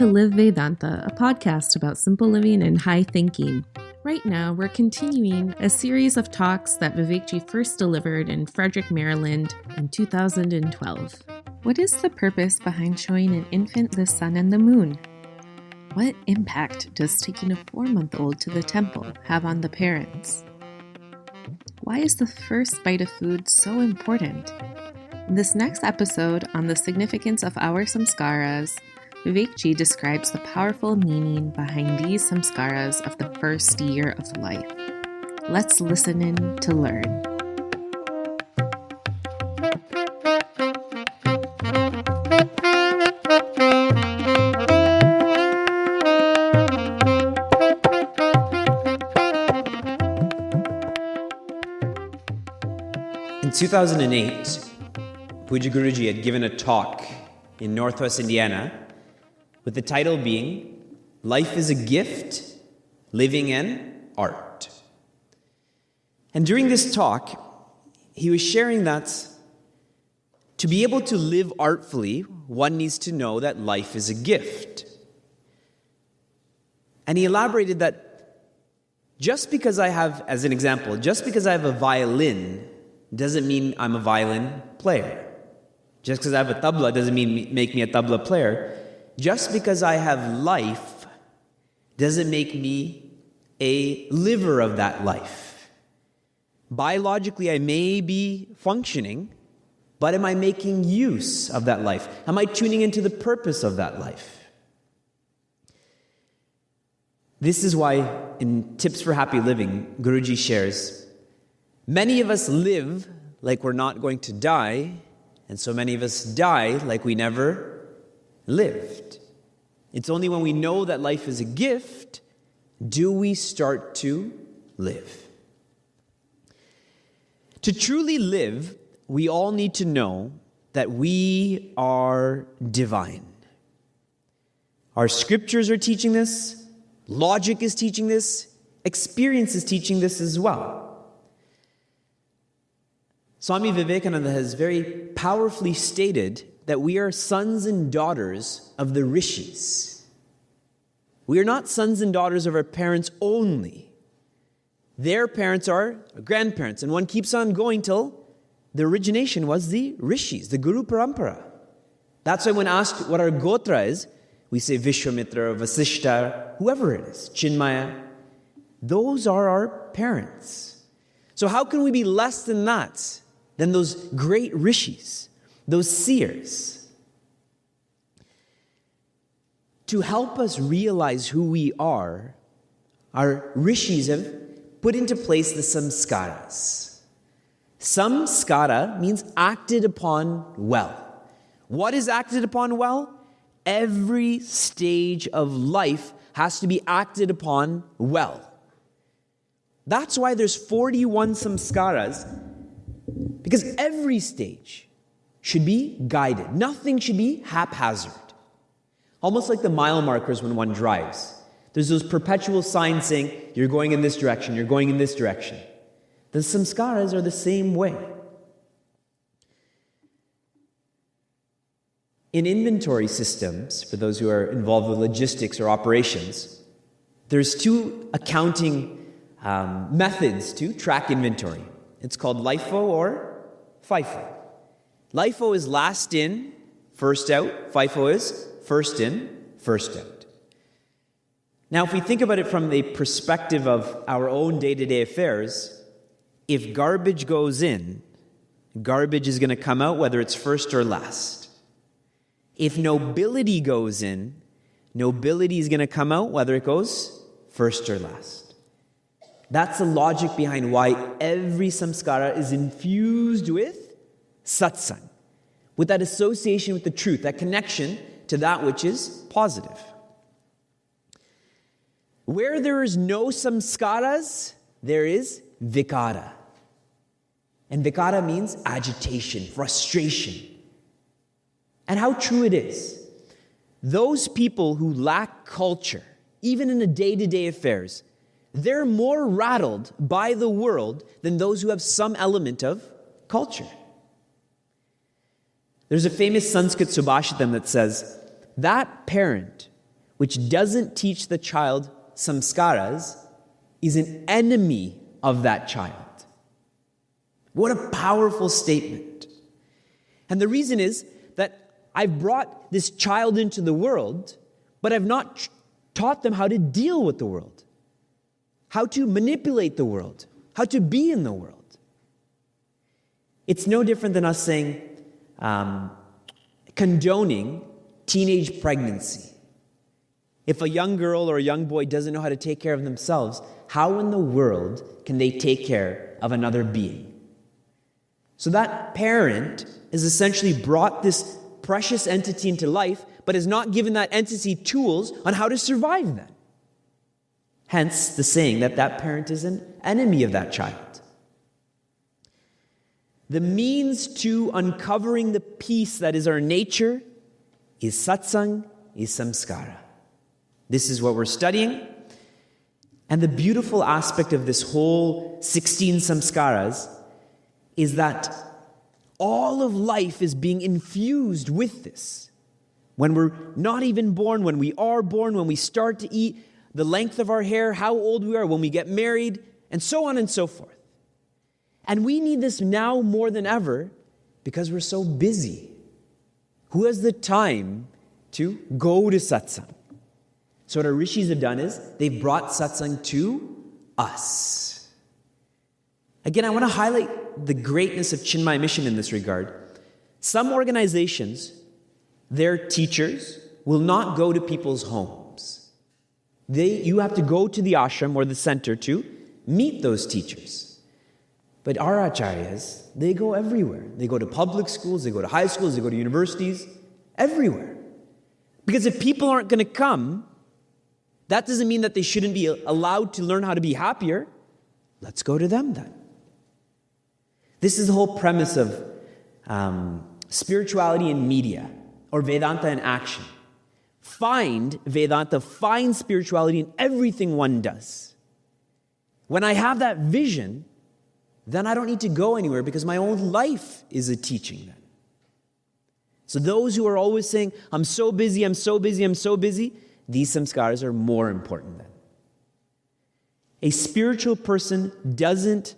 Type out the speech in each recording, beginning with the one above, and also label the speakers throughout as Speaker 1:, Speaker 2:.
Speaker 1: to Live Vedanta, a podcast about simple living and high thinking. Right now, we're continuing a series of talks that Vivekji first delivered in Frederick, Maryland in 2012. What is the purpose behind showing an infant the sun and the moon? What impact does taking a 4-month-old to the temple have on the parents? Why is the first bite of food so important? In this next episode on the significance of our samskaras, Vivekji describes the powerful meaning behind these samskaras of the first year of life. Let's listen in to learn.
Speaker 2: In 2008, Puja Guruji had given a talk in Northwest Indiana with the title being, Life is a Gift, Living an Art. And during this talk, he was sharing that to be able to live artfully, one needs to know that life is a gift. And he elaborated that just because I have, as an example, just because I have a violin doesn't mean I'm a violin player. Just because I have a tabla doesn't mean make me a tabla player. Just because I have life doesn't make me a liver of that life. Biologically, I may be functioning, but am I making use of that life? Am I tuning into the purpose of that life? This is why in Tips for Happy Living, Guruji shares, many of us live like we're not going to die, and so many of us die like we never lived. It's only when we know that life is a gift do we start to live. To truly live, we all need to know that we are divine. Our scriptures are teaching this, logic is teaching this, experience is teaching this as well. Swami Vivekananda has very powerfully stated that we are sons and daughters of the rishis. We are not sons and daughters of our parents only. Their parents are our grandparents, and one keeps on going till the origination was the rishis, the Guru Parampara. That's why when asked what our gotra is, we say Vishwamitra, Vasishta, whoever it is, Chinmaya. Those are our parents. So how can we be less than that, than those great rishis? Those seers, to help us realize who we are, our rishis have put into place the samskaras. Samskara means acted upon well. What is acted upon well? Every stage of life has to be acted upon well. That's why there's 41 samskaras, because every stage should be guided. Nothing should be haphazard. Almost like the mile markers when one drives. There's those perpetual signs saying, you're going in this direction, you're going in this direction. The samskaras are the same way. In inventory systems, for those who are involved with logistics or operations, there's two accounting methods to track inventory. It's called LIFO or FIFO. LIFO is last in, first out. FIFO is first in, first out. Now, if we think about it from the perspective of our own day-to-day affairs, if garbage goes in, garbage is going to come out whether it's first or last. If nobility goes in, nobility is going to come out whether it goes first or last. That's the logic behind why every samskara is infused with satsang, with that association with the truth, that connection to that which is positive. Where there is no samskaras, there is vikara. And vikara means agitation, frustration. And how true it is. Those people who lack culture, even in the day-to-day affairs, they're more rattled by the world than those who have some element of culture. There's a famous Sanskrit Subhashitam that says, that parent which doesn't teach the child samskaras is an enemy of that child. What a powerful statement. And the reason is that I've brought this child into the world, but I've not taught them how to deal with the world, how to manipulate the world, how to be in the world. It's no different than us saying, condoning teenage pregnancy. If a young girl or a young boy doesn't know how to take care of themselves, how in the world can they take care of another being? So that parent has essentially brought this precious entity into life, but has not given that entity tools on how to survive then. Hence the saying that that parent is an enemy of that child. The means to uncovering the peace that is our nature is satsang, is samskara. This is what we're studying. And the beautiful aspect of this whole 16 samskaras is that all of life is being infused with this. When we're not even born, when we are born, when we start to eat, the length of our hair, how old we are, when we get married, and so on and so forth. And we need this now more than ever because we're so busy. Who has the time to go to satsang? So what our rishis have done is they've brought satsang to us. Again, I want to highlight the greatness of Chinmaya Mission in this regard. Some organizations, their teachers will not go to people's homes. You have to go to the ashram or the center to meet those teachers. But our acharyas, they go everywhere. They go to public schools, they go to high schools, they go to universities, everywhere. Because if people aren't going to come, that doesn't mean that they shouldn't be allowed to learn how to be happier. Let's go to them then. This is the whole premise of spirituality in media, or Vedanta in action. Find Vedanta, find spirituality in everything one does. When I have that vision, then I don't need to go anywhere because my own life is a teaching then. So those who are always saying, I'm so busy, I'm so busy, I'm so busy, these samskaras are more important then. A spiritual person doesn't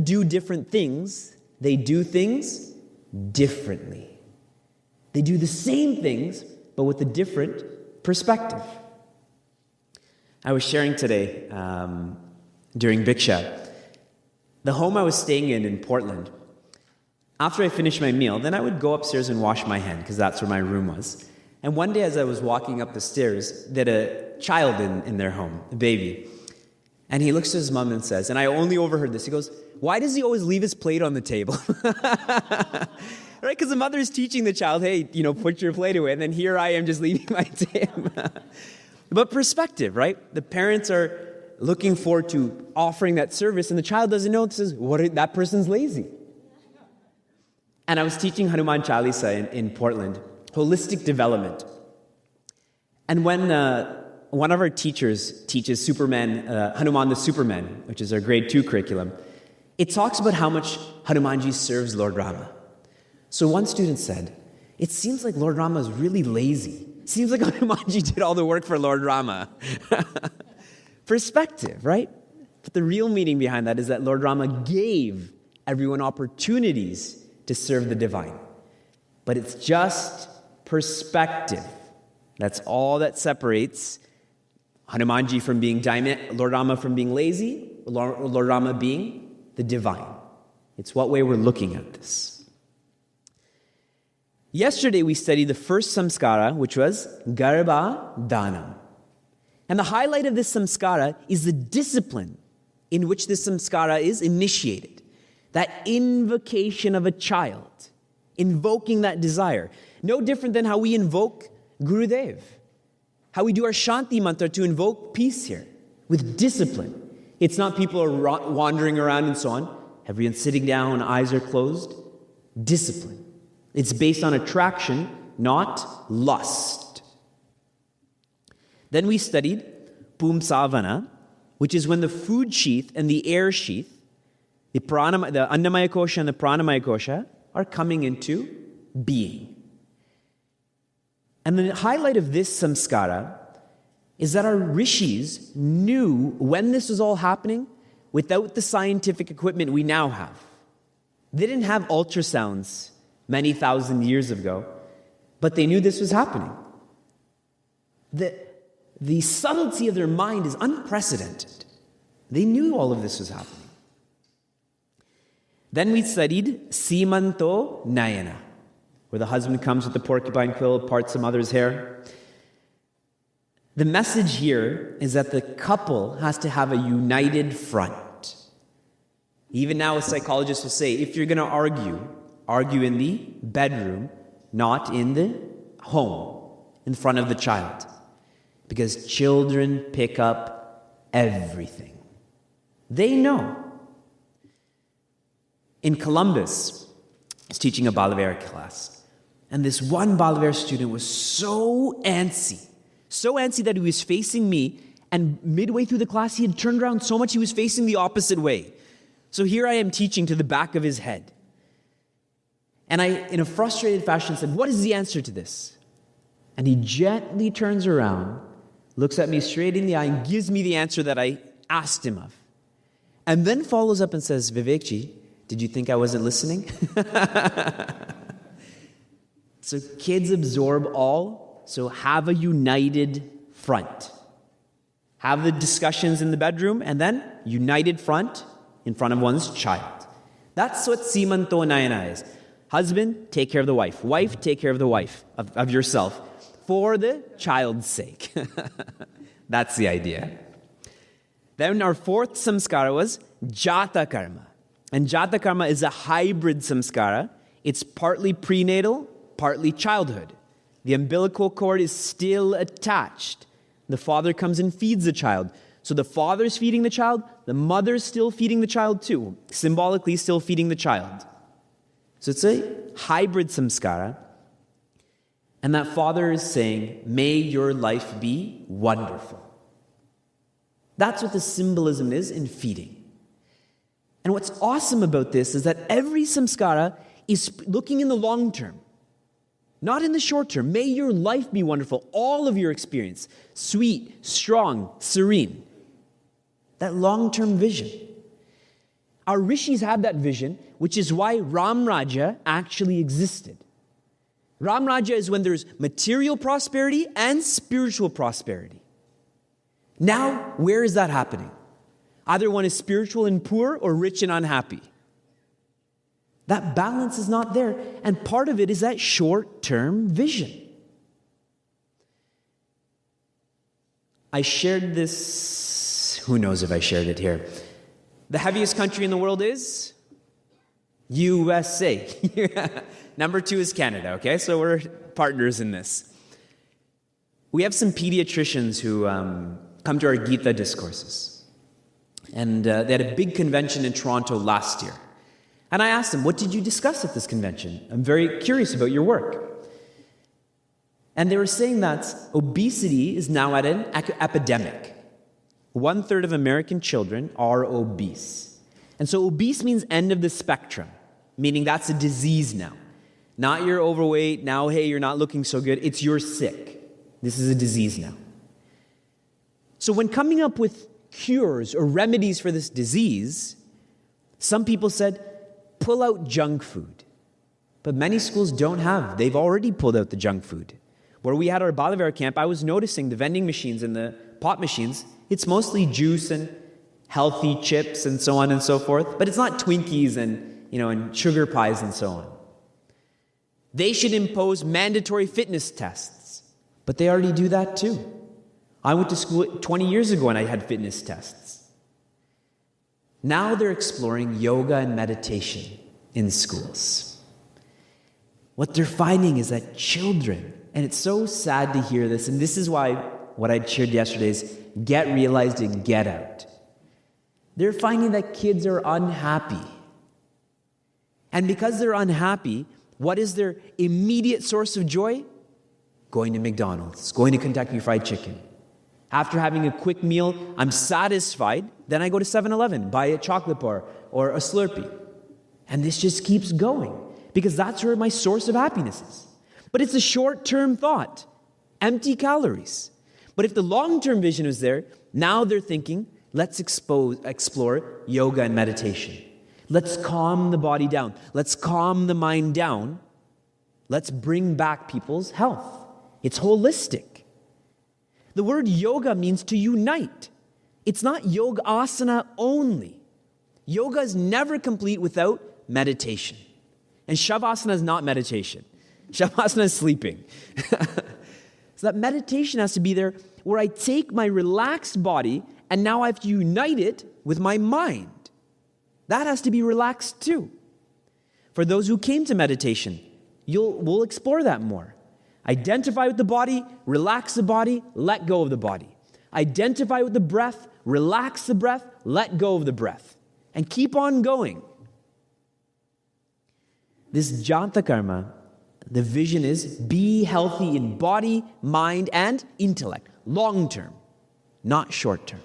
Speaker 2: do different things, they do things differently. They do the same things, but with a different perspective. I was sharing today, during Bhiksha, the home I was staying in Portland, after I finished my meal, then I would go upstairs and wash my hand, because that's where my room was. And one day as I was walking up the stairs, they had a child in their home, a baby. And he looks to his mom and says, and I only overheard this, he goes, why does he always leave his plate on the table? Right? Because the mother is teaching the child, hey, put your plate away. And then here I am just leaving my table. But perspective, right? The parents are looking forward to offering that service, and the child doesn't know. It says, that person's lazy. And I was teaching Hanuman Chalisa in Portland, holistic development. And when one of our teachers teaches Superman, Hanuman the Superman, which is our grade 2 curriculum, it talks about how much Hanumanji serves Lord Rama. So one student said, it seems like Lord Rama is really lazy. It seems like Hanumanji did all the work for Lord Rama. Perspective, right? But the real meaning behind that is that Lord Rama gave everyone opportunities to serve the divine. But it's just perspective. That's all that separates Hanumanji from being Lord Rama from being lazy, Lord Rama being the divine. It's what way we're looking at this. Yesterday we studied the first samskara, which was Garbha Dhanam. And the highlight of this samskara is the discipline in which this samskara is initiated. That invocation of a child, invoking that desire. No different than how we invoke Gurudev. How we do our Shanti mantra to invoke peace here, with discipline. It's not people are wandering around and so on. Everyone's sitting down, eyes are closed. Discipline. It's based on attraction, not lust. Then we studied Pumsavana, which is when the food sheath and the air sheath, the Annamaya Kosha and the Pranamaya Kosha, are coming into being. And the highlight of this samskara is that our rishis knew when this was all happening without the scientific equipment we now have. They didn't have ultrasounds many thousand years ago, but they knew this was happening. The subtlety of their mind is unprecedented. They knew all of this was happening. Then we studied Simanto Nayana, where the husband comes with the porcupine quill, parts the mother's hair. The message here is that the couple has to have a united front. Even now, a psychologist will say, if you're going to argue in the bedroom, not in the home, in front of the child. Because children pick up everything. They know. In Columbus, I was teaching a Balavera class, and this one Balavera student was so antsy that he was facing me, and midway through the class, he had turned around so much he was facing the opposite way. So here I am teaching to the back of his head. And I, in a frustrated fashion, said, "What is the answer to this?" And he gently turns around, looks at me straight in the eye, and gives me the answer that I asked him of. And then follows up and says, "Vivekji, did you think I wasn't listening?" So kids absorb all, so have a united front. Have the discussions in the bedroom, and then united front in front of one's child. That's what Simanto Nayana is. Husband, take care of the wife. Wife, take care of the wife, of yourself, for the child's sake. That's the idea. Then our fourth samskara was Jata Karma. And Jata Karma is a hybrid samskara. It's partly prenatal, partly childhood. The umbilical cord is still attached. The father comes and feeds the child. So the father's feeding the child, the mother's still feeding the child too, symbolically still feeding the child. So it's a hybrid samskara. And that father is saying, may your life be wonderful. That's what the symbolism is in feeding. And what's awesome about this is that every samskara is looking in the long term, not in the short term. May your life be wonderful, all of your experience, sweet, strong, serene. That long-term vision. Our rishis had that vision, which is why Ram Raja actually existed. Ram Raja is when there's material prosperity and spiritual prosperity. Now, where is that happening? Either one is spiritual and poor or rich and unhappy. That balance is not there. And part of it is that short-term vision. I shared this, who knows if I shared it here. The heaviest country in the world is USA. Number 2 is Canada, okay? So we're partners in this. We have some pediatricians who come to our Gita discourses. And they had a big convention in Toronto last year. And I asked them, what did you discuss at this convention? I'm very curious about your work. And they were saying that obesity is now at an epidemic. 1/3 of American children are obese. And so obese means end of the spectrum, meaning that's a disease now. Not you're overweight, now, hey, you're not looking so good. It's you're sick. This is a disease now. So when coming up with cures or remedies for this disease, some people said, pull out junk food. But many schools don't have. They've already pulled out the junk food. Where we had our Balavera camp, I was noticing the vending machines and the pot machines, it's mostly juice and healthy chips and so on and so forth, but it's not Twinkies and sugar pies and so on. They should impose mandatory fitness tests, but they already do that too. I went to school 20 years ago and I had fitness tests. Now they're exploring yoga and meditation in schools. What they're finding is that children, and it's so sad to hear this, and this is why what I shared yesterday is get realized and get out. They're finding that kids are unhappy. And because they're unhappy, what is their immediate source of joy? Going to McDonald's, going to Kentucky Fried Chicken. After having a quick meal, I'm satisfied. Then I go to 7-Eleven, buy a chocolate bar or a Slurpee. And this just keeps going because that's where my source of happiness is. But it's a short-term thought. empty calories. But if the long-term vision is there, now they're thinking, let's explore yoga and meditation. Let's calm the body down. Let's calm the mind down. Let's bring back people's health. It's holistic. The word yoga means to unite. It's not yoga asana only. Yoga is never complete without meditation. And shavasana is not meditation. Shavasana is sleeping. So that meditation has to be there where I take my relaxed body and now I have to unite it with my mind. That has to be relaxed too. For those who came to meditation, we'll explore that more. Identify with the body, relax the body, let go of the body. Identify with the breath, relax the breath, let go of the breath. And keep on going. This janta karma, the vision is be healthy in body, mind, and intellect. Long term, not short term.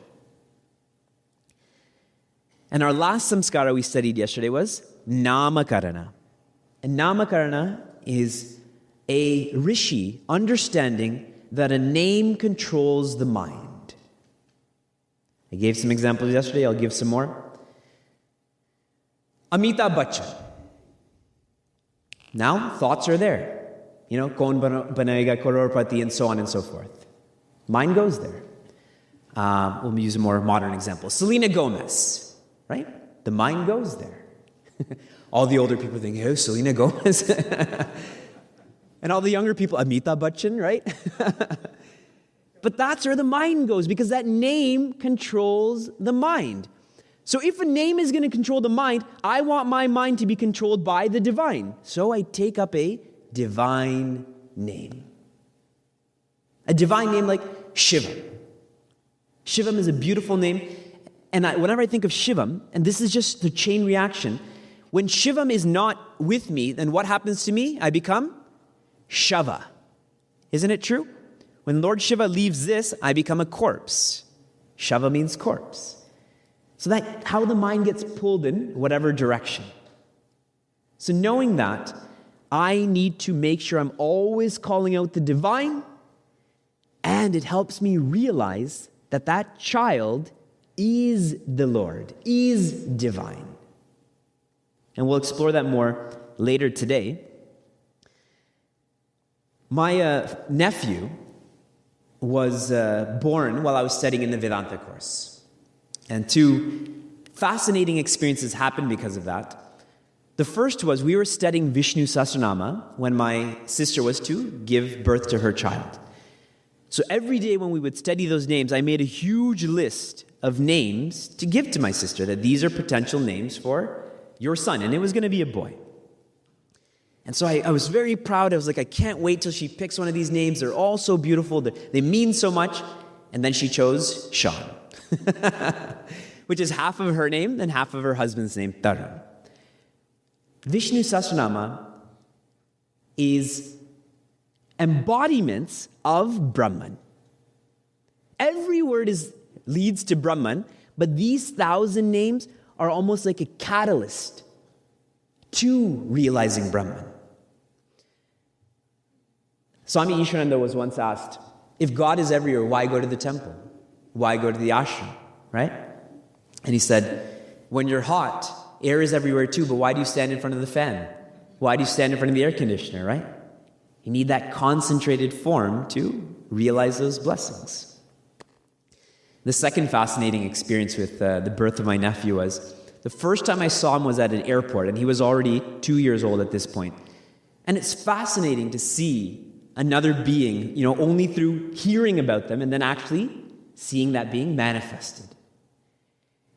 Speaker 2: And our last samskara we studied yesterday was namakarana. And namakarana is a rishi understanding that a name controls the mind. I gave some examples yesterday, I'll give some more. Amitabh Bachchan. Now, thoughts are there. Kaun banayega crorepati and so on and so forth. Mind goes there. We'll use a more modern example. Selena Gomez, right? The mind goes there. All the older people think, oh, Selena Gomez. And all the younger people, Amitabh Bachchan, right? But that's where the mind goes, because that name controls the mind. So if a name is going to control the mind, I want my mind to be controlled by the divine. So I take up a divine name. A divine name like Shivam. Shivam is a beautiful name. And whenever I think of Shivam, and this is just the chain reaction, when Shivam is not with me, then what happens to me? I become Shava. Isn't it true? When Lord Shiva leaves this, I become a corpse. Shava means corpse. So that's how the mind gets pulled in whatever direction. So knowing that, I need to make sure I'm always calling out the divine, and it helps me realize that that child is the Lord, is divine. And we'll explore that more later today. My nephew was born while I was studying in the Vedanta course. And two fascinating experiences happened because of that. The first was we were studying Vishnu Sahasranama when my sister was to give birth to her child. So every day when we would study those names, I made a huge list of names to give to my sister, that these are potential names for your son, and it was going to be a boy. And so I was very proud. I was like, I can't wait till she picks one of these names. They're all so beautiful. They mean so much. And then she chose Sean, which is half of her name and half of her husband's name, Tarun. Vishnu Sahasranama is embodiments of Brahman. Every word leads to Brahman, but these 1,000 names are almost like a catalyst to realizing Brahman. Swami Ishananda was once asked, if God is everywhere, why go to the temple? Why go to the ashram, right? And he said, when you're hot, air is everywhere too, but why do you stand in front of the fan? Why do you stand in front of the air conditioner, right? You need that concentrated form to realize those blessings. The second fascinating experience with the birth of my nephew was, the first time I saw him was at an airport, and he was already 2 years old at this point. And it's fascinating to see another being, only through hearing about them and then actually seeing that being manifested.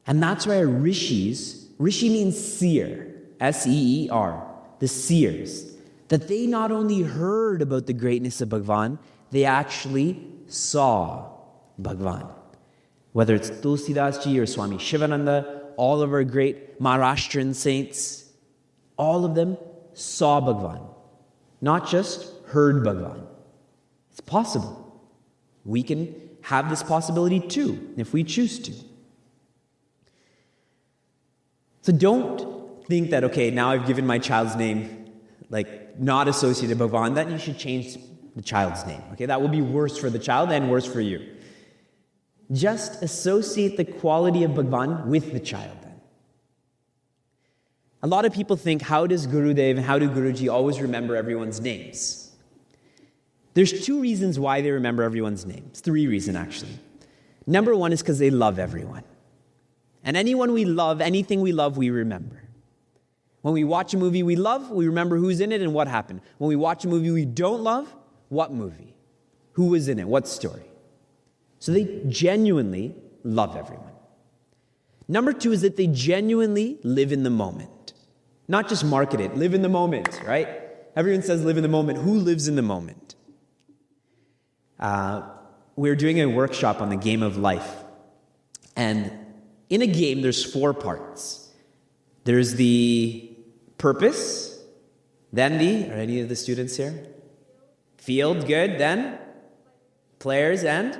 Speaker 2: And that's why rishi means seer, S-E-E-R, the seers, that they not only heard about the greatness of Bhagavan, they actually saw Bhagavan. Whether it's Tulsidas Ji or Swami Shivananda, all of our great Maharashtrian saints, all of them saw Bhagavan, not just heard Bhagavan. It's possible. We can have this possibility too, if we choose to. So don't think that, okay, now I've given my child's name, not associated with Bhagavan, that you should change the child's name. Okay, that will be worse for the child and worse for you. Just associate the quality of Bhagwan with the child then. A lot of people think, how does Gurudev and how do Guruji always remember everyone's names? There's 2 reasons why they remember everyone's names. 3 reasons, actually. Number 1 is because they love everyone. And anyone we love, anything we love, we remember. When we watch a movie we love, we remember who's in it and what happened. When we watch a movie we don't love, what movie? Who was in it? What story? So they genuinely love everyone. Number 2 is that they genuinely live in the moment. Not just market it, live in the moment, right? Everyone says live in the moment. Who lives in the moment? We're doing a workshop on the game of life. And in a game, there's 4 parts. There's the purpose, then are any of the students here? Field, good, then players and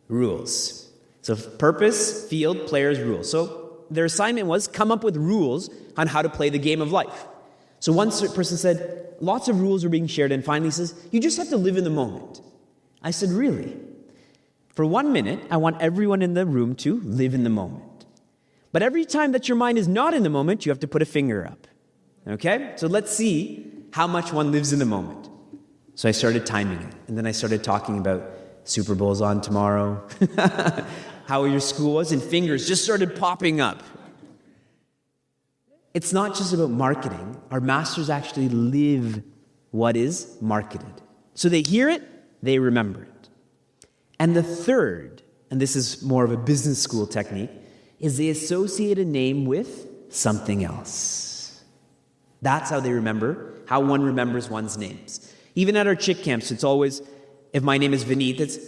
Speaker 2: rules. So purpose, field, players, rules. So their assignment was come up with rules on how to play the game of life. So one person said, lots of rules are being shared, and finally says, you just have to live in the moment. I said, really? For 1 minute, I want everyone in the room to live in the moment. But every time that your mind is not in the moment, you have to put a finger up. Okay? So let's see how much one lives in the moment. So I started timing it. And then I started talking about Super Bowl's on tomorrow, how your school was, and fingers just started popping up. It's not just about marketing. Our masters actually live what is marketed. So they hear it, they remember it. And the third, and this is more of a business school technique, is they associate a name with something else. That's how they remember, how one remembers one's names. Even at our chick camps, it's always, if my name is Vineet, it's,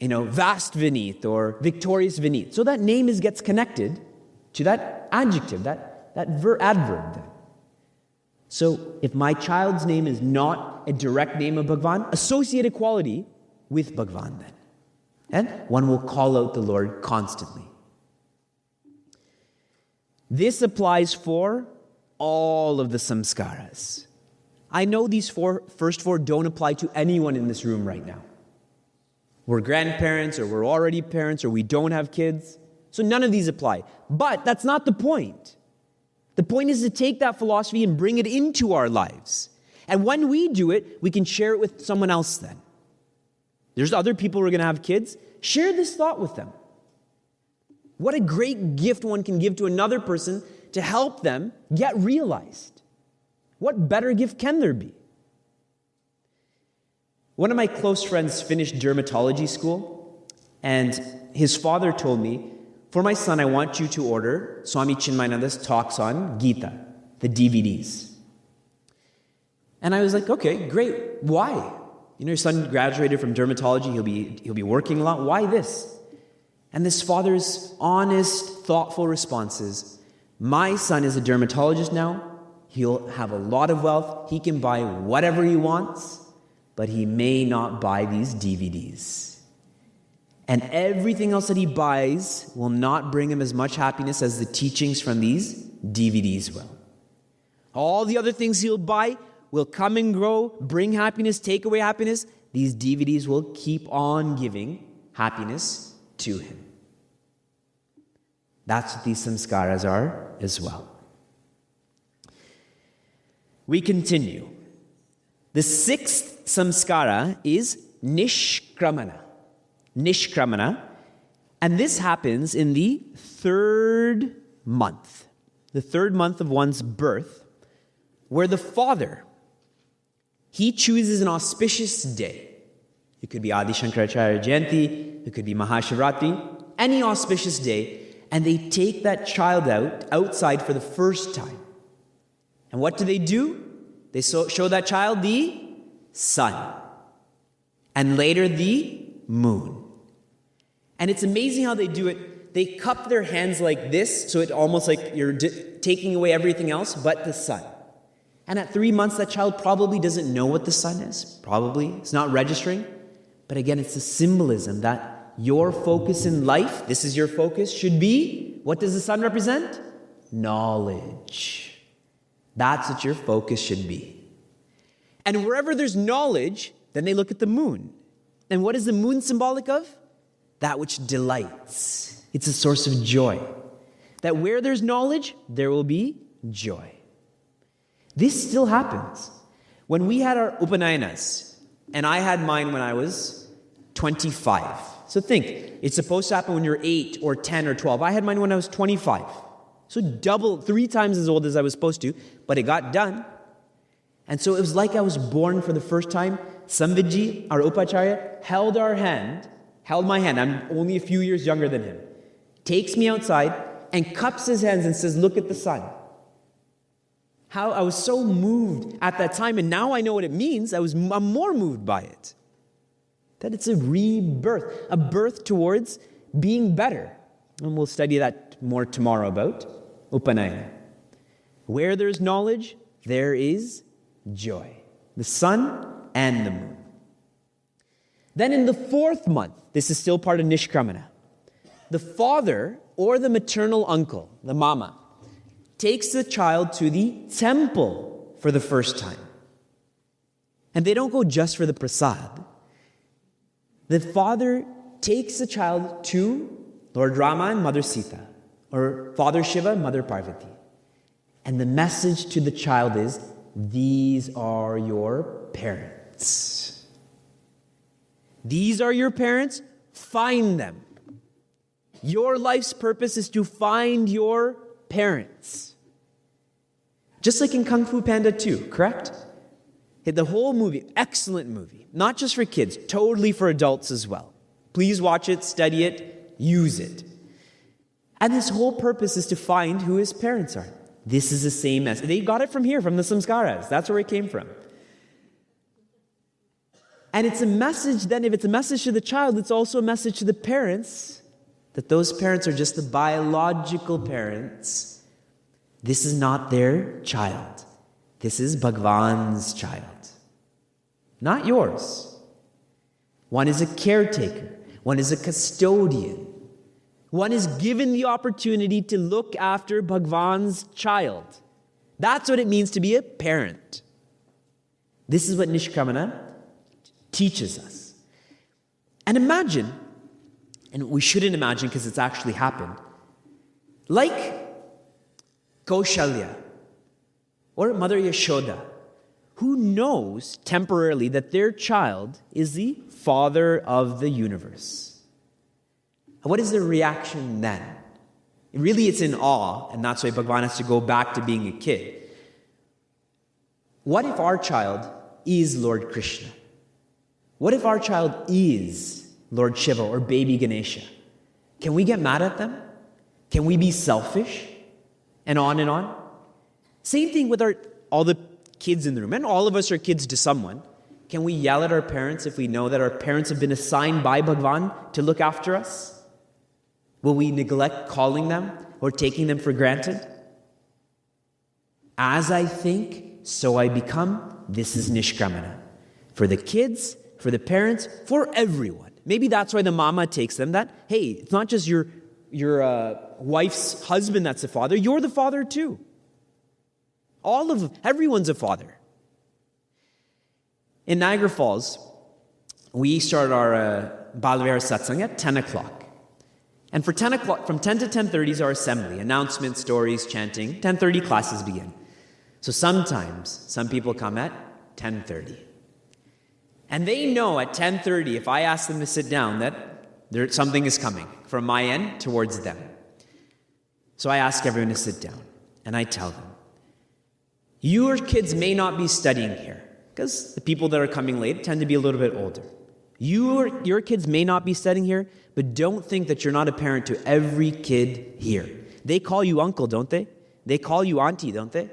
Speaker 2: Vast Vineet or Victorious Vineet. So that name gets connected to that adjective, that adverb then. So if my child's name is not a direct name of Bhagwan, associate a quality with Bhagwan then. And one will call out the Lord constantly. This applies for all of the samskaras. I know these first four don't apply to anyone in this room right now. We're grandparents, or we're already parents, or we don't have kids. So none of these apply. But that's not the point. The point is to take that philosophy and bring it into our lives. And when we do it, we can share it with someone else then. There's other people who are going to have kids. Share this thought with them. What a great gift one can give to another person to help them get realized. What better gift can there be? One of my close friends finished dermatology school, and his father told me, for my son, I want you to order Swami Chinmayananda's talks on Gita, the DVDs. And I was like, okay, great. Why? Your son graduated from dermatology. He'll be working a lot. Why this? And this father's honest, thoughtful response is, my son is a dermatologist now. He'll have a lot of wealth. He can buy whatever he wants, but he may not buy these DVDs. And everything else that he buys will not bring him as much happiness as the teachings from these DVDs will. All the other things he'll buy will come and grow, bring happiness, take away happiness. These DVDs will keep on giving happiness to him. That's what these samskaras are as well. We continue. The 6th samskara is nishkramana. Nishkramana. And this happens in the 3rd month. The 3rd month of one's birth, where the father, he chooses an auspicious day. It could be Adi Shankaracharya Jayanti, it could be Mahashivratri, any auspicious day, and they take that child outside for the first time. And what do? They show that child the sun, and later the moon. And it's amazing how they do it. They cup their hands like this, so it's almost like you're taking away everything else but the sun. And at 3 months, that child probably doesn't know what the sun is. Probably. It's not registering. But again, it's a symbolism that your focus in life, this is your focus, should be, what does the sun represent? Knowledge. That's what your focus should be. And wherever there's knowledge, Then they look at the moon. And what is the moon symbolic of? That which delights. It's a source of joy. That where there's knowledge, there will be joy. This still happens. When we had our Upanayanas, and I had mine when I was 25. So think, it's supposed to happen when you're 8 or 10 or 12. I had mine when I was 25. So double, 3 times as old as I was supposed to, but it got done. And so it was like I was born for the first time. Samvidji, our Upacharya, held my hand. I'm only a few years younger than him. Takes me outside and cups his hands and says, look at the sun. How I was so moved at that time, and now I know what it means. I'm more moved by it. That it's a rebirth, a birth towards being better. And we'll study that more tomorrow about Upanayana. Where there's knowledge, there is joy. The sun and the moon. Then in the 4th month, this is still part of Nishkramana, the father or the maternal uncle, the mama, takes the child to the temple for the first time. And they don't go just for the prasad. The father takes the child to Lord Rama and Mother Sita, or Father Shiva, Mother Parvati. And the message to the child is, these are your parents. These are your parents, find them. Your life's purpose is to find your parents. Just like in Kung Fu Panda 2, correct? The whole movie, excellent movie. Not just for kids, totally for adults as well. Please watch it, study it, use it. And his whole purpose is to find who his parents are. This is the same message. They got it from here, from the Samskaras. That's where it came from. And it's a message, then if it's a message to the child, it's also a message to the parents, that those parents are just the biological parents. This is not their child. This is Bhagwan's child, not yours. One is a caretaker. One is a custodian. One is given the opportunity to look after Bhagwan's child. That's what it means to be a parent. This is what Nishkramana teaches us. And imagine, and we shouldn't imagine because it's actually happened, like Kaushalya or Mother Yashoda, who knows temporarily that their child is the father of the universe. What is their reaction then? Really, it's in awe, and that's why Bhagwan has to go back to being a kid. What if our child is Lord Krishna? What if our child is Lord Shiva or baby Ganesha? Can we get mad at them? Can we be selfish? And on and on. Same thing with all the kids in the room, and all of us are kids to someone. Can we yell at our parents if we know that our parents have been assigned by Bhagwan to look after us? Will we neglect calling them or taking them for granted? As I think, so I become. This is Nishkramana. For the kids, for the parents, for everyone. Maybe that's why the mama takes them that, hey, it's not just your wife's husband that's the father, you're the father too. Everyone's a father. In Niagara Falls, we start our Balavihara Satsang at 10 o'clock. And for 10 o'clock, from 10 to 10:30 is our assembly. Announcements, stories, chanting. 10:30 classes begin. So sometimes, some people come at 10:30. And they know at 10:30, if I ask them to sit down, that something is coming from my end towards them. So I ask everyone to sit down. And I tell them, your kids may not be studying here, because the people that are coming late tend to be a little bit older. Your kids may not be studying here, but don't think that you're not a parent to every kid here. They call you uncle, don't they? They call you auntie, don't they?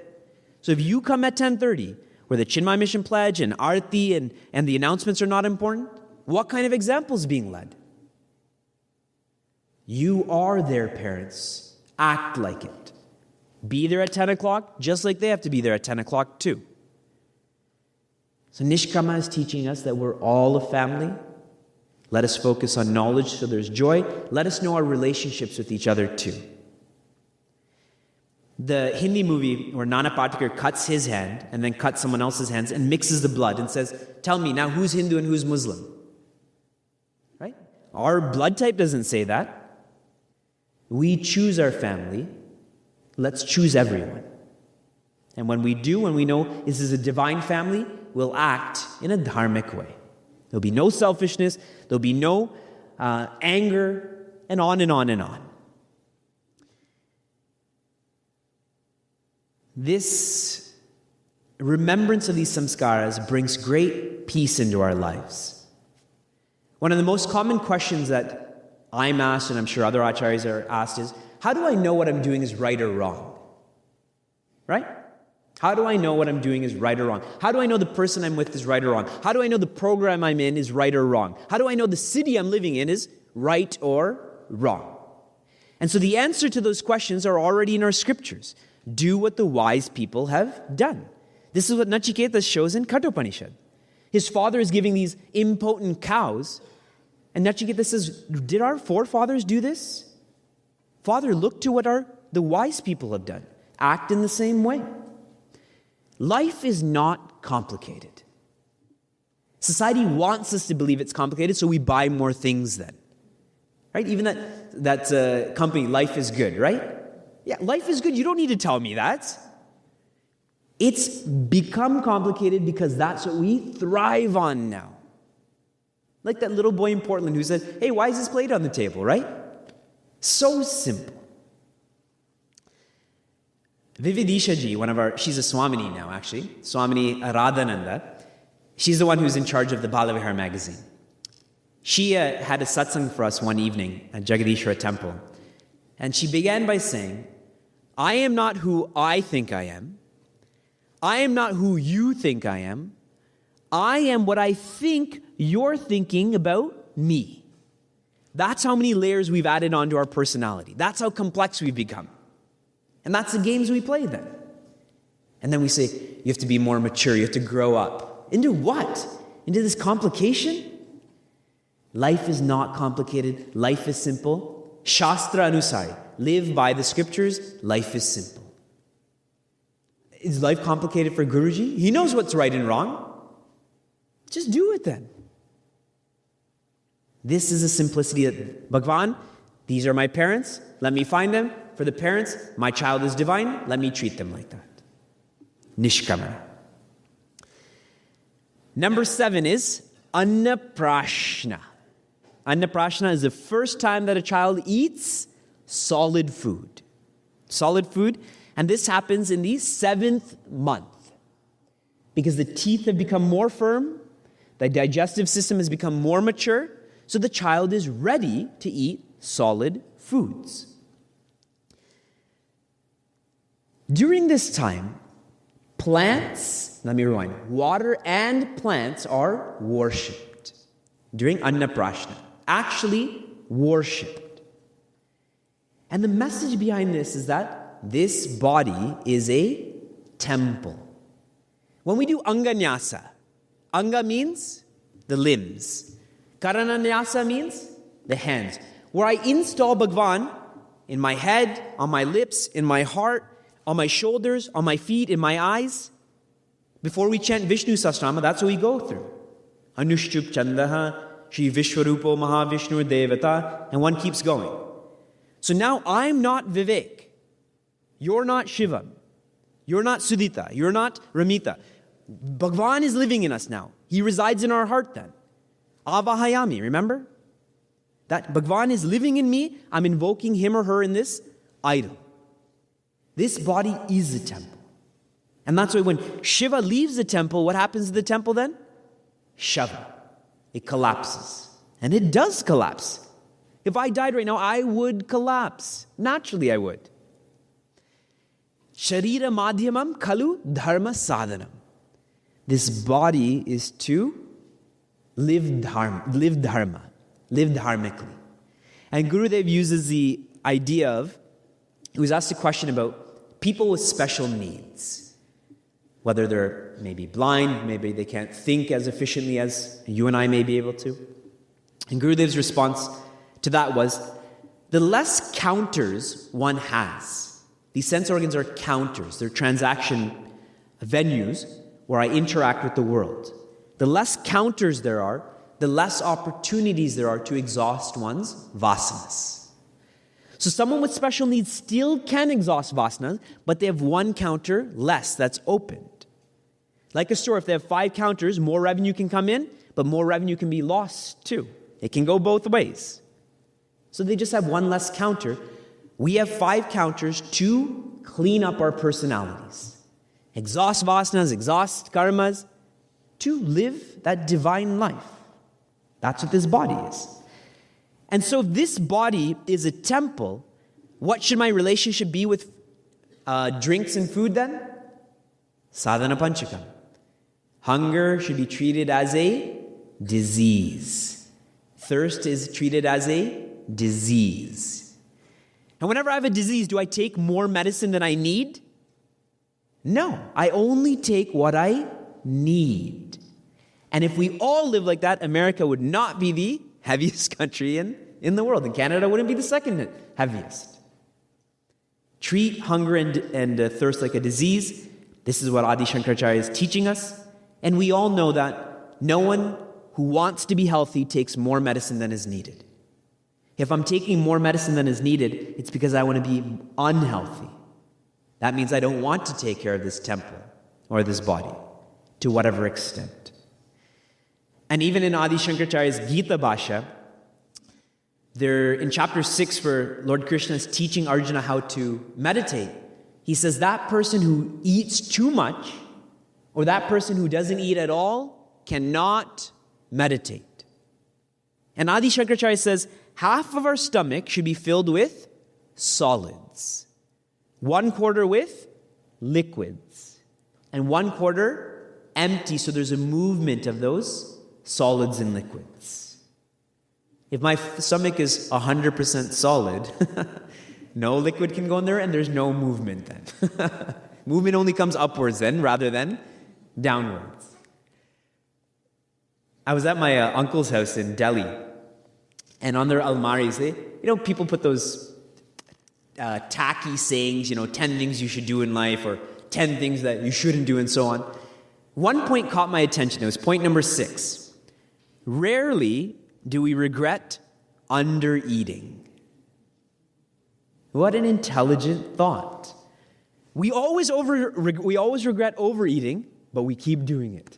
Speaker 2: So if you come at 10:30, where the Chinmay Mission Pledge and Arti and the announcements are not important, what kind of example is being led? You are their parents. Act like it. Be there at 10 o'clock, just like they have to be there at 10 o'clock too. So Nishkramana is teaching us that we're all a family. Let us focus on knowledge so there's joy. Let us know our relationships with each other too. The Hindi movie where Nana Patekar cuts his hand and then cuts someone else's hands and mixes the blood and says, tell me now who's Hindu and who's Muslim? Right? Our blood type doesn't say that. We choose our family. Let's choose everyone. And when we do, when we know this is a divine family, we'll act in a dharmic way. There'll be no selfishness, there'll be no anger, and on and on and on. This remembrance of these samskaras brings great peace into our lives. One of the most common questions that I'm asked, and I'm sure other acharyas are asked, is, how do I know what I'm doing is right or wrong? Right? How do I know what I'm doing is right or wrong? How do I know the person I'm with is right or wrong? How do I know the program I'm in is right or wrong? How do I know the city I'm living in is right or wrong? And so the answer to those questions are already in our scriptures. Do what the wise people have done. This is what Nachiketa shows in Kathopanishad. His father is giving these impotent cows, and Nachiketa says, did our forefathers do this? Father, look to what the wise people have done. Act in the same way. Life is not complicated. Society wants us to believe it's complicated, so we buy more things then. Right? Even that company, Life is Good, right? Yeah, life is good. You don't need to tell me that. It's become complicated because that's what we thrive on now. Like that little boy in Portland who said, hey, why is this plate on the table, right? So simple. Vividisha ji, she's a Swamini now actually, Swamini Radhananda. She's the one who's in charge of the Balavihar magazine. She had a satsang for us one evening at Jagadishwara temple. And she began by saying, I am not who I think I am. I am not who you think I am. I am what I think you're thinking about me. That's how many layers we've added onto our personality. That's how complex we've become. And that's the games we play then. And then we say, you have to be more mature, you have to grow up. Into what? Into this complication? Life is not complicated. Life is simple. Shastra anusari. Live by the scriptures. Life is simple. Is life complicated for Guruji? He knows what's right and wrong. Just do it then. This is a simplicity that, Bhagwan, these are my parents. Let me find them. For the parents, my child is divine. Let me treat them like that. Nishkamana. Number 7 is Annaprashna. Annaprashna is the first time that a child eats solid food. Solid food. And this happens in the 7th month. Because the teeth have become more firm, the digestive system has become more mature, so the child is ready to eat solid foods. During this time, water and plants are worshipped. During Annaprashna. Actually worshipped. And the message behind this is that this body is a temple. When we do Anganyasa, Anga means the limbs. Karananyasa means the hands. Where I install Bhagwan in my head, on my lips, in my heart, on my shoulders, on my feet, in my eyes. Before we chant Vishnu Sahasranama, that's what we go through. Anushchup Chandaha, Shri Vishwarupo Mahavishnu Devata, and one keeps going. So now I'm not Vivek. You're not Shiva. You're not Sudita. You're not Ramita. Bhagwan is living in us now. He resides in our heart then. Avahayami, remember? That Bhagwan is living in me. I'm invoking him or her in this idol. This body is the temple. And that's why when Shiva leaves the temple, what happens to the temple then? Shava. It collapses. And it does collapse. If I died right now, I would collapse. Naturally, I would. Sharira madhyamam khalu dharma sadhanam. This body is to live dharma, live dharmically. And Gurudev uses the idea of, he was asked a question about people with special needs. Whether they're maybe blind, maybe they can't think as efficiently as you and I may be able to. And Gurudev's response to that was, the less counters one has, These sense organs are counters. They're transaction venues where I interact with the world. The less counters there are, the less opportunities there are to exhaust one's vasanas. So someone with special needs still can exhaust vasanas, but they have one counter less that's opened. Like a store, if they have 5 counters, more revenue can come in, but more revenue can be lost too. It can go both ways. So they just have one less counter. We have 5 counters to clean up our personalities. Exhaust vasanas, exhaust karmas, to live that divine life. That's what this body is. And so if this body is a temple, what should my relationship be with drinks and food then? Sadhana panchakam. Hunger should be treated as a disease. Thirst is treated as a disease. And whenever I have a disease, do I take more medicine than I need? No, I only take what I need. And if we all live like that, America would not be the heaviest country in the world. And Canada wouldn't be the second heaviest. Treat hunger and thirst like a disease. This is what Adi Shankaracharya is teaching us. And we all know that no one who wants to be healthy takes more medicine than is needed. If I'm taking more medicine than is needed, it's because I want to be unhealthy. That means I don't want to take care of this temple or this body to whatever extent. And even in Adi Shankaracharya's Gita Bhasha, there in chapter 6, where Lord Krishna is teaching Arjuna how to meditate, he says that person who eats too much or that person who doesn't eat at all cannot meditate. And Adi Shankaracharya says half of our stomach should be filled with solids, 1/4 with liquids, and 1/4 empty, so there's a movement of those solids and liquids. If my stomach is 100% solid, no liquid can go in there and there's no movement then. Movement only comes upwards then rather than downwards. I was at my uncle's house in Delhi, and on their almaris, people put those tacky sayings, 10 things you should do in life or 10 things that you shouldn't do and so on. One point caught my attention. It was point number 6. Rarely do we regret under-eating. What an intelligent thought. We always regret overeating, but we keep doing it.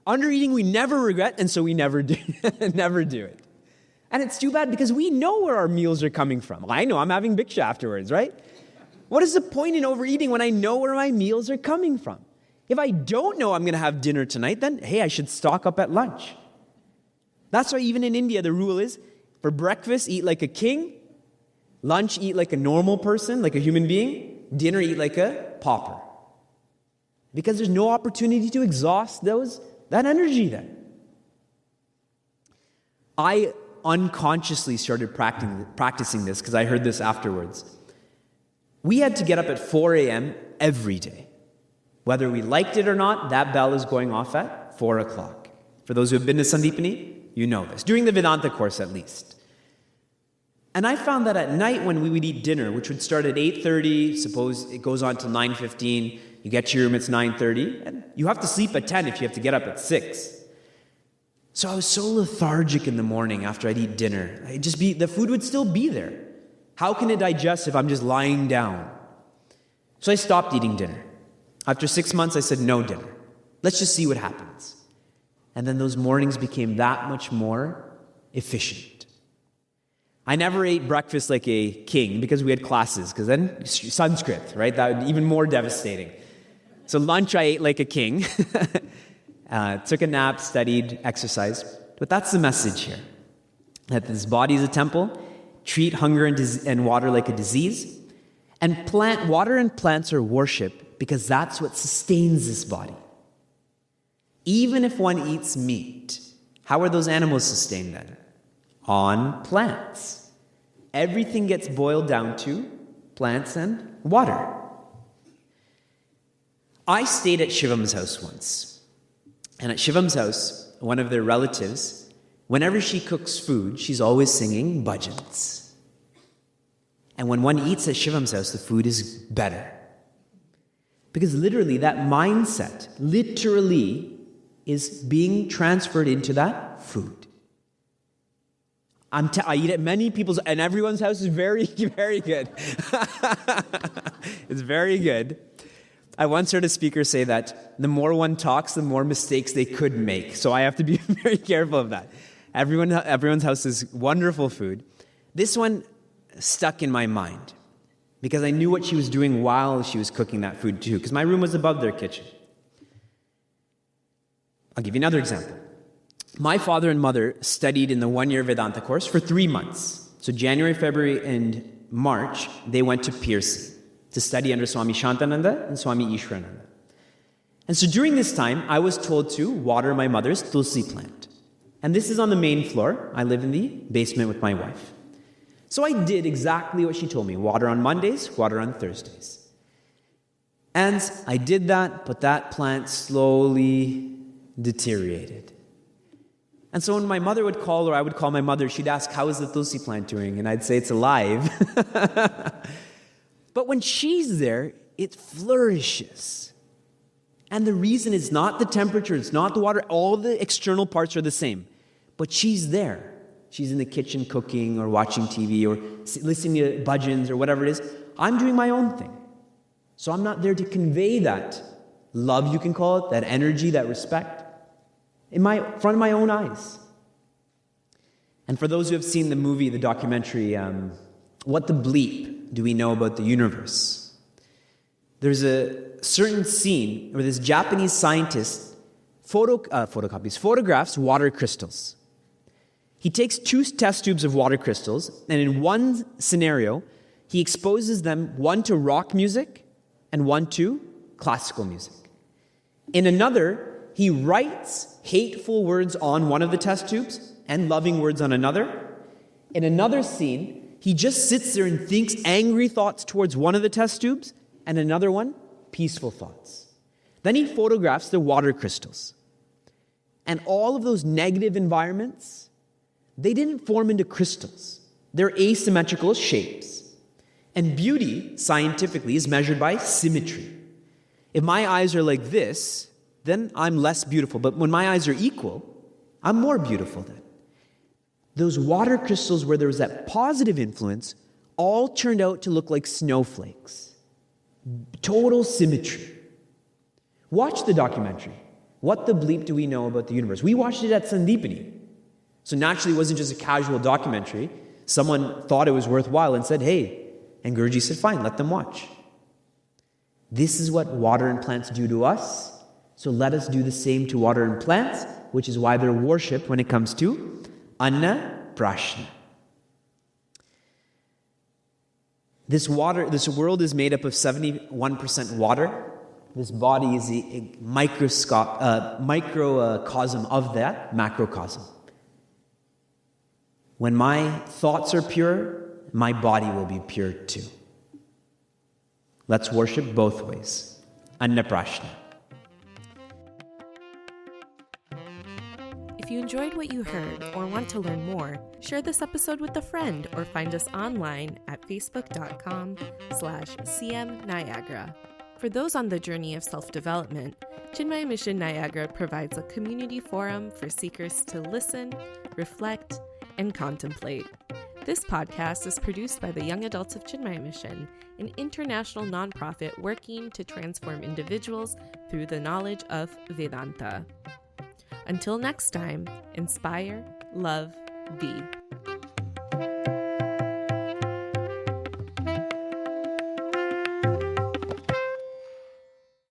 Speaker 2: Under-eating we never regret, and so we never do it. And it's too bad because we know where our meals are coming from. I know I'm having bhiksha afterwards, right? What is the point in overeating when I know where my meals are coming from? If I don't know I'm going to have dinner tonight, then hey, I should stock up at lunch. That's why even in India, the rule is, for breakfast, eat like a king. Lunch, eat like a normal person, like a human being. Dinner, eat like a pauper. Because there's no opportunity to exhaust that energy then. I unconsciously started practicing this because I heard this afterwards. We had to get up at 4 a.m. every day. Whether we liked it or not, that bell is going off at 4 o'clock. For those who have been to Sandipani, you know this. During the Vedanta course, at least. And I found that at night when we would eat dinner, which would start at 8:30, suppose it goes on till 9:15, you get to your room, it's 9:30, and you have to sleep at 10 if you have to get up at 6. So I was so lethargic in the morning after I'd eat dinner. The food would still be there. How can it digest if I'm just lying down? So I stopped eating dinner. After 6 months, I said, no dinner. Let's just see what happens. And then those mornings became that much more efficient. I never ate breakfast like a king because we had classes, because then Sanskrit, right? That would be even more devastating. So lunch I ate like a king. Took a nap, studied, exercised. But that's the message here. That this body is a temple. Treat hunger and water like a disease. And water and plants are worship because that's what sustains this body. Even if one eats meat, how are those animals sustained then? On plants. Everything gets boiled down to plants and water. I stayed at Shivam's house once. And at Shivam's house, one of their relatives, whenever she cooks food, she's always singing bhajans. And when one eats at Shivan's house, the food is better. Because literally, that mindset, literally, is being transferred into that food. I eat at many people's, and everyone's house is very, very good. It's very good. I once heard a speaker say that the more one talks, the more mistakes they could make. So I have to be very careful of that. Everyone's house is wonderful food. This one stuck in my mind because I knew what she was doing while she was cooking that food too, because my room was above their kitchen. I'll give you another example. My father and mother studied in the one-year Vedanta course for 3 months. So January, February, and March, they went to Piercy to study under Swami Shantananda and Swami Ishwarananda. And so during this time, I was told to water my mother's tulsi plant. And this is on the main floor. I live in the basement with my wife. So I did exactly what she told me. Water on Mondays, water on Thursdays. And I did that, but that plant slowly deteriorated. And so when my mother would call, or I would call my mother, she'd ask, how is the tulsi plant doing? And I'd say, it's alive. But when she's there, it flourishes. And the reason is not the temperature, it's not the water, all the external parts are the same. But she's there. She's in the kitchen cooking or watching TV or listening to bhajans or whatever it is. I'm doing my own thing. So I'm not there to convey that love, you can call it, that energy, that respect, in front of my own eyes. And for those who have seen the movie, the documentary, What the Bleep Do We Know About the Universe? There's a certain scene where this Japanese scientist photographs water crystals. He takes 2 test tubes of water crystals, and in one scenario, he exposes them, one to rock music and one to classical music. In another, he writes hateful words on one of the test tubes and loving words on another. In another scene, he just sits there and thinks angry thoughts towards one of the test tubes, and another one, peaceful thoughts. Then he photographs the water crystals. And all of those negative environments, they didn't form into crystals. They're asymmetrical shapes. And beauty, scientifically, is measured by symmetry. If my eyes are like this, then I'm less beautiful. But when my eyes are equal, I'm more beautiful then. Those water crystals where there was that positive influence all turned out to look like snowflakes. Total symmetry. Watch the documentary. What the bleep do we know about the universe? We watched it at Sandipani. So naturally, it wasn't just a casual documentary. Someone thought it was worthwhile and said, hey, and Guruji said, fine, let them watch. This is what water and plants do to us. So let us do the same to water and plants, which is why they're worshipped when it comes to Anna Prashna. This world is made up of 71% water. This body is a microcosm of that macrocosm. When my thoughts are pure, my body will be pure too. Let's worship both ways. Anna Prashna.
Speaker 1: If you enjoyed what you heard or want to learn more, share this episode with a friend or find us online at facebook.com/CM Niagara. For those on the journey of self-development, Chinmaya Mission Niagara provides a community forum for seekers to listen, reflect, and contemplate. This podcast is produced by the Young Adults of Chinmaya Mission, an international nonprofit working to transform individuals through the knowledge of Vedanta. Until next time, inspire, love, be.